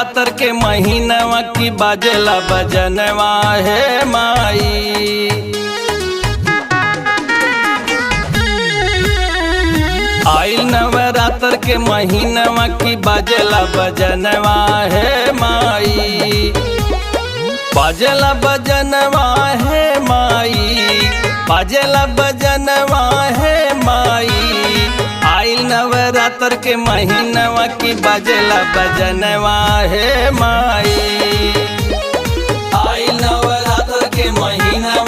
नवरात्र के महीनवा की बाजेला बजनवा है माई। आइल नवरात्र के महीनवा की बाजेला बजनवा है माई। बाजेला बजनवा है माई, बाजेला बजनवा है माई। आइल नवरात्र के महीनवा की बाजेला बजनवा है माई। आइल नवरात्र के महीनवा